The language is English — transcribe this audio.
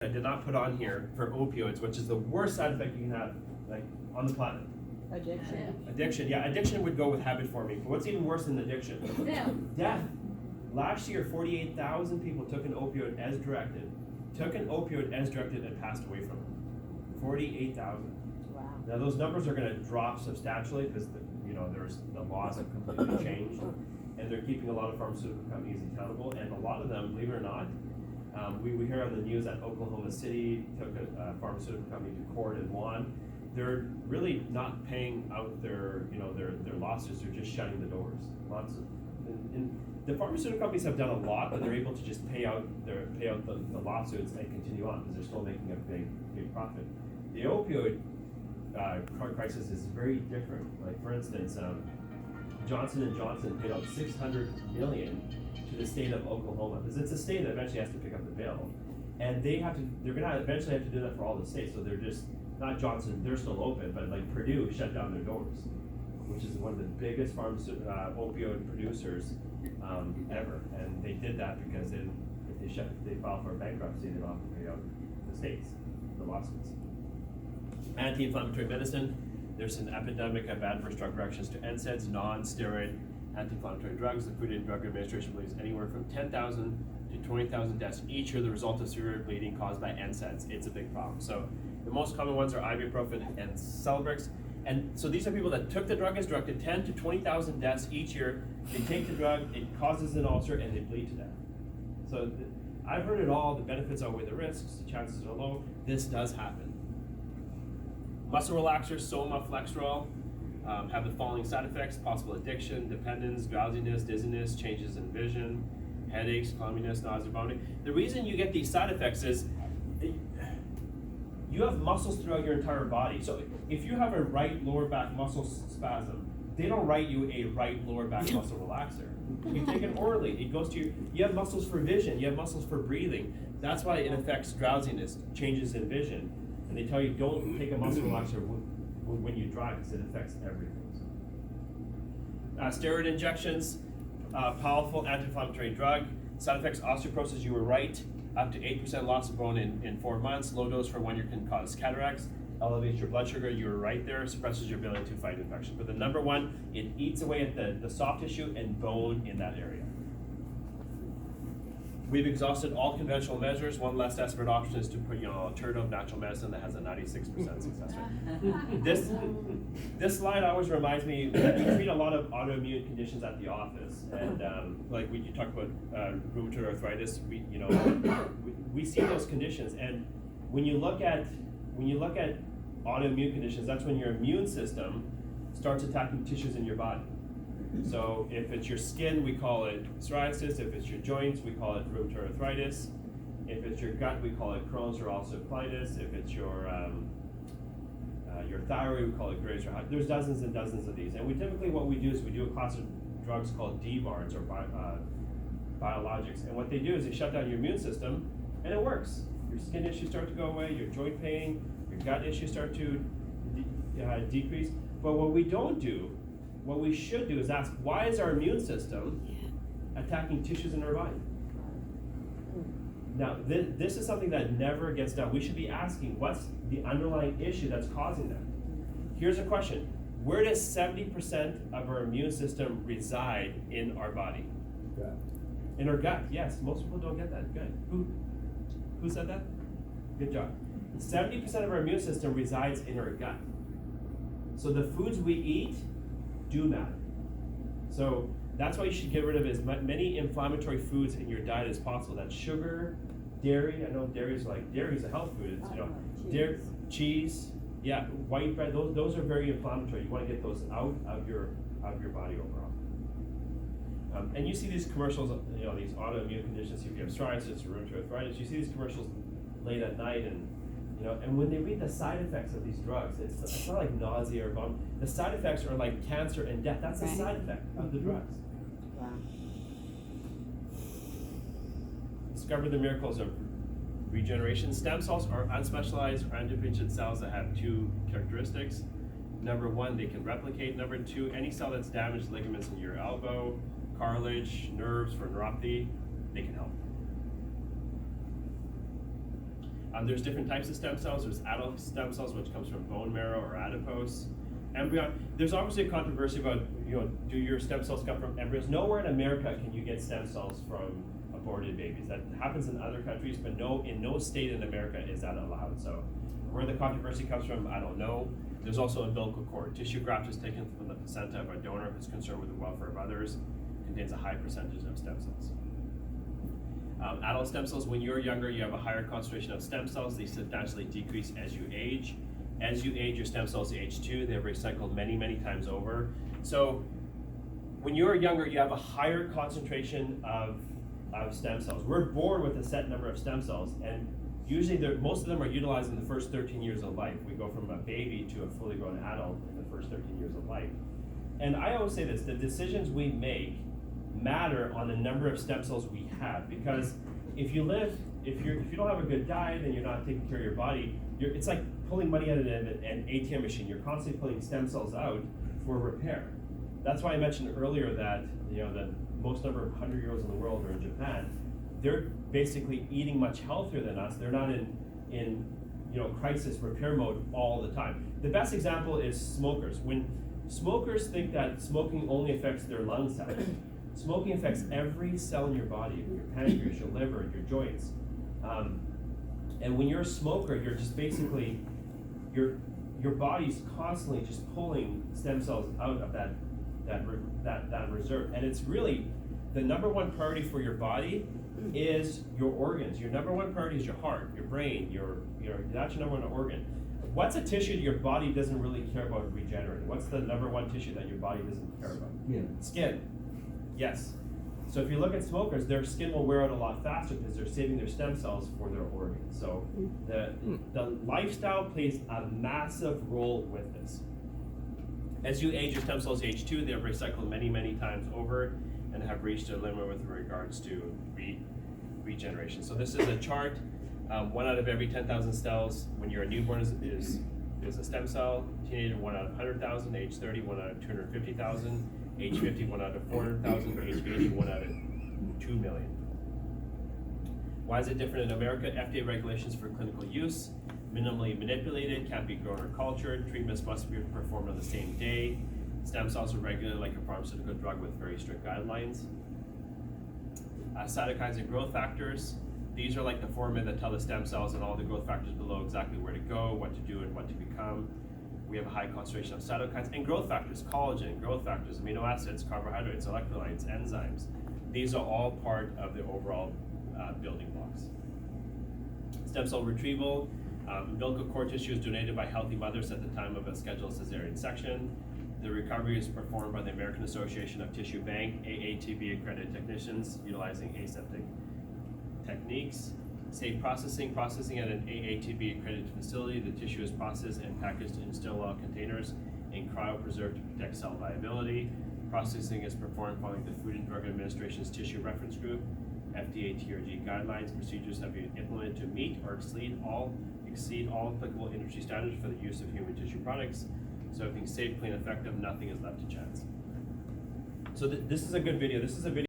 I did not put on here for opioids, which is the worst side effect you can have, like, on the planet. Addiction would go with habit forming. But what's even worse than addiction? Death. Last year, 48,000 people took an opioid as directed. And passed away from it. 48,000. Wow. Now those numbers are going to drop substantially because the laws have completely changed, and they're keeping a lot of pharmaceutical companies accountable. And a lot of them, believe it or not, we hear on the news that Oklahoma City took a pharmaceutical company to court and won. They're really not paying out their losses. They're just shutting the doors. And the pharmaceutical companies have done a lot, but they're able to just pay out the lawsuits and continue on because they're still making a big profit. The opioid crisis is very different. Like, for instance, Johnson & Johnson paid out $600 million to the state of Oklahoma, because it's a state that eventually has to pick up the bill, and they're gonna eventually have to do that for all the states. So they're just not Johnson, they're still open, but like Purdue shut down their doors, which is one of the biggest opioid producers ever, and they did that because if they file for bankruptcy, they don't have to pay out the states, the lawsuits. Anti-inflammatory medicine. There's an epidemic of adverse drug reactions to NSAIDs, non-steroid anti-inflammatory drugs. The Food and Drug Administration believes anywhere from 10,000 to 20,000 deaths each are the result of severe bleeding caused by NSAIDs. It's a big problem. So the most common ones are ibuprofen and Celebrex. And so these are people that took the drug as directed. 10 to 20,000 deaths each year. They take the drug, it causes an ulcer, and they bleed to death. So I've heard it all. The benefits outweigh the risks. The chances are low. This does happen. Muscle relaxers, Soma, Flexeril, have the following side effects: possible addiction, dependence, drowsiness, dizziness, changes in vision, headaches, clamminess, nausea, vomiting. The reason you get these side effects is you have muscles throughout your entire body. So if you have a right lower back muscle spasm, they don't write you a right lower back muscle relaxer. You take it orally. It goes to you have muscles for vision, you have muscles for breathing. That's why it affects drowsiness, changes in vision. And they tell you don't take a muscle relaxer when you drive because it affects everything. Steroid injections, powerful anti-inflammatory drug. Side effects: osteoporosis, you were right, up to 8% loss of bone in 4 months. Low dose for 1 year can cause cataracts. Elevates your blood sugar, you were right there. Suppresses your ability to fight infection. But the number one, it eats away at the soft tissue and bone in that area. We've exhausted all conventional measures. One less desperate option is to put alternative natural medicine that has a 96% success rate. This slide always reminds me that we treat a lot of autoimmune conditions at the office, and like when you talk about rheumatoid arthritis, we see those conditions. And when you look at autoimmune conditions, that's when your immune system starts attacking tissues in your body. So if it's your skin, we call it psoriasis. If it's your joints, we call it rheumatoid arthritis. If it's your gut, we call it Crohn's or ulcerative colitis. If it's your thyroid, we call it Graves' or High. There's dozens and dozens of these. And what we do is we do a class of drugs called DBARDs, or biologics. And what they do is they shut down your immune system, and it works. Your skin issues start to go away, your joint pain, your gut issues start to decrease. But what we should do is ask, why is our immune system attacking tissues in our body? Now, this is something that never gets done. We should be asking, what's the underlying issue that's causing that? Here's a question. Where does 70% of our immune system reside in our body? Gut. In our gut, yes. Most people don't get that. Good. Who said that? Good job. 70% of our immune system resides in our gut. So the foods we eat do matter. So that's why you should get rid of as many inflammatory foods in your diet as possible. That's sugar, dairy. I know dairy is a health food. It's, dairy, cheese, white bread. Those are very inflammatory. You want to get those out of your body overall. And you see these commercials, these autoimmune conditions. If you have psoriasis or rheumatoid arthritis, you see these commercials late at night, and when they read the side effects of these drugs, it's not like nausea or vomiting. The side effects are like cancer and death. That's a side effect of the drugs. Wow. Discover the miracles of regeneration. Stem cells are unspecialized or undifferentiated cells that have two characteristics. Number one, they can replicate. Number two, any cell that's damaged ligaments in your elbow, cartilage, nerves for neuropathy, they can help. There's different types of stem cells. There's adult stem cells, which comes from bone marrow or adipose. Embryo. There's obviously a controversy about, do your stem cells come from embryos? Nowhere in America can you get stem cells from aborted babies. That happens in other countries, but in no state in America is that allowed. So where the controversy comes from, I don't know. There's also umbilical cord. Tissue graft is taken from the placenta of a donor who's concerned with the welfare of others. Contains a high percentage of stem cells. Adult stem cells, when you're younger, you have a higher concentration of stem cells. They substantially decrease as you age. As you age, your stem cells age too. They're recycled many, many times over. So when you're younger, you have a higher concentration of stem cells. We're born with a set number of stem cells, and usually most of them are utilized in the first 13 years of life. We go from a baby to a fully grown adult in the first 13 years of life. And I always say this, the decisions we make matter on the number of stem cells we have, because if you don't have a good diet and you're not taking care of your body, it's like pulling money out of an ATM machine. You're constantly pulling stem cells out for repair. That's why I mentioned earlier that the most number of 100-year-olds in the world are in Japan. They're basically eating much healthier than us. They're not in crisis repair mode all the time. The best example is smokers. When smokers think that smoking only affects their lung cells, smoking affects every cell in your body, your pancreas, your liver, your joints. And when you're a smoker, you're just basically, your body's constantly just pulling stem cells out of that reserve. And it's really, the number one priority for your body is your organs. Your number one priority is your heart, your brain, that's your number one organ. What's a tissue that your body doesn't really care about regenerating? What's the number one tissue that your body doesn't care about? Skin. Yes. So if you look at smokers, their skin will wear out a lot faster because they're saving their stem cells for their organs. So the lifestyle plays a massive role with this. As you age, your stem cells age too. They have recycled many, many times over and have reached a limit with regards to regeneration. So this is a chart. 1 out of every 10,000 cells when you're a newborn is a stem cell. Teenager, 1 out of 100,000. Age 30, 1 out of 250,000. Age 50, 1 out of 400,000. Age 80, 1 out of 2 million. Why is it different in America? FDA regulations for clinical use. Minimally manipulated, can't be grown or cultured. Treatments must be performed on the same day. Stem cells are regulated like a pharmaceutical drug with very strict guidelines. Cytokines and growth factors. These are like the foremen that tell the stem cells and all the growth factors below exactly where to go, what to do, and what to become. We have a high concentration of cytokines and growth factors, collagen, growth factors, amino acids, carbohydrates, electrolytes, enzymes. These are all part of the overall building blocks. Stem cell retrieval. Umbilical cord tissue is donated by healthy mothers at the time of a scheduled cesarean section. The recovery is performed by the American Association of Tissue Bank, AATB accredited technicians utilizing aseptic techniques. Safe processing at an AATB accredited facility. The tissue is processed and packaged in still oil containers and cryopreserved to protect cell viability. Processing is performed following the Food and Drug Administration's Tissue Reference Group, FDA TRG guidelines. Procedures have been implemented to meet or exceed all applicable industry standards for the use of human tissue products. So everything's safe, clean, effective, nothing is left to chance. So this is a good video. This is a video